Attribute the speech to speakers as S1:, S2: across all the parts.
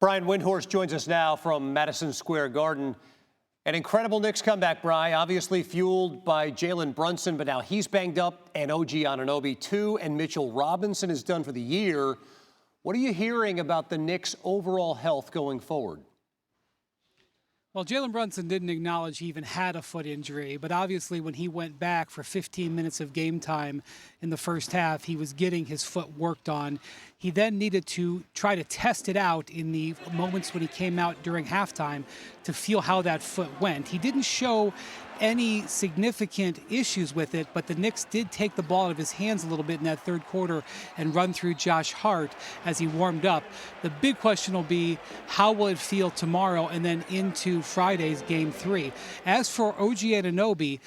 S1: Brian Windhorst joins us now from Madison Square Garden. An incredible Knicks comeback, Bri, obviously fueled by Jalen Brunson, but now he's banged up, and OG Anunoby too, and Mitchell Robinson is done for the year. What are you hearing about the Knicks' overall health going forward?
S2: Well, Jalen Brunson didn't acknowledge he even had a foot injury, but obviously when he went back for 15 minutes of game time in the first half, he was getting his foot worked on. He then needed to try to test it out in the moments when he came out during halftime to feel how that foot went. He didn't show any significant issues with it, but the Knicks did take the ball out of his hands a little bit in that third quarter and run through Josh Hart as he warmed up. The big question will be, how will it feel tomorrow and then into Friday's Game 3? As for OG Anunoby,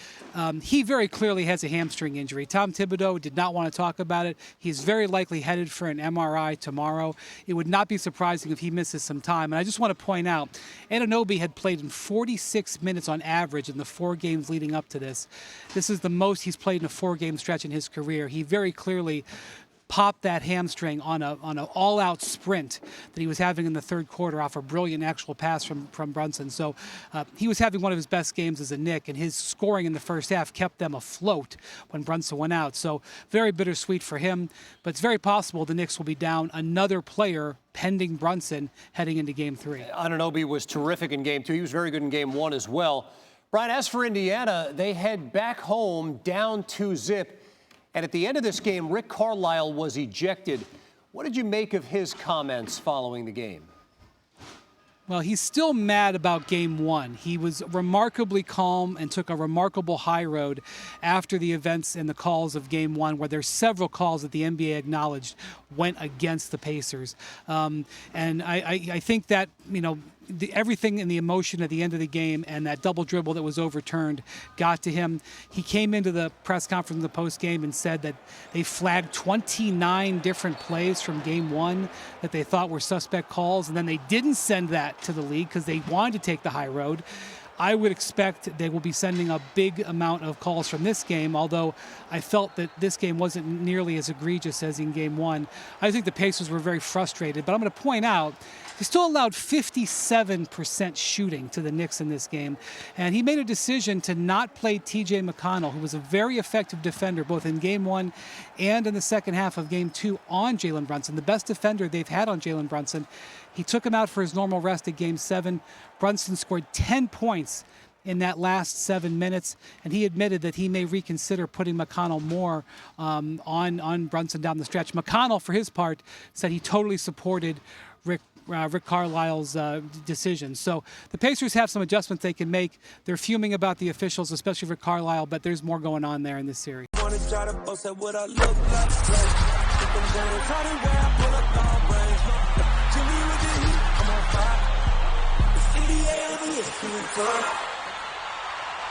S2: he very clearly has a hamstring injury. Tom Thibodeau did not want to talk about it. He's very likely headed for an MRI tomorrow. It would not be surprising if he misses some time. And I just want to point out, Anunoby had played in 46 minutes on average in the 4 games leading up to this. This is the most he's played in a 4-game stretch in his career. He very clearly popped that hamstring on an all-out sprint that he was having in the third quarter off a brilliant actual pass from Brunson. So he was having one of his best games as a Knick, and his scoring in the first half kept them afloat when Brunson went out. So very bittersweet for him, but it's very possible the Knicks will be down another player pending Brunson heading into Game 3.
S1: Anunoby was terrific in Game 2. He was very good in Game 1 as well. Brian, as for Indiana, they head back home down 2-0. And at the end of this game, Rick Carlisle was ejected. What did you make of his comments following the game?
S2: Well, he's still mad about Game 1. He was remarkably calm and took a remarkable high road after the events and the calls of Game 1, where there's several calls that the NBA acknowledged went against the Pacers. And I think that, everything in the emotion at the end of the game and that double dribble that was overturned got to him. He came into the press conference in the postgame and said that they flagged 29 different plays from Game 1 that they thought were suspect calls, and then they didn't send that to the league because they wanted to take the high road. I would expect they will be sending a big amount of calls from this game, although I felt that this game wasn't nearly as egregious as in Game 1. I think the Pacers were very frustrated, but I'm going to point out he still allowed 57% shooting to the Knicks in this game, and he made a decision to not play T.J. McConnell, who was a very effective defender both in Game 1 and in the second half of Game 2 on Jalen Brunson, the best defender they've had on Jalen Brunson. He took him out for his normal rest at Game 7. Brunson scored 10 points in that last 7 minutes, and he admitted that he may reconsider putting McConnell more on Brunson down the stretch. McConnell, for his part, said he totally supported Rick Carlisle's decision. So the Pacers have some adjustments they can make. They're fuming about the officials, especially Rick Carlisle, but there's more going on there in this series.
S3: NBA,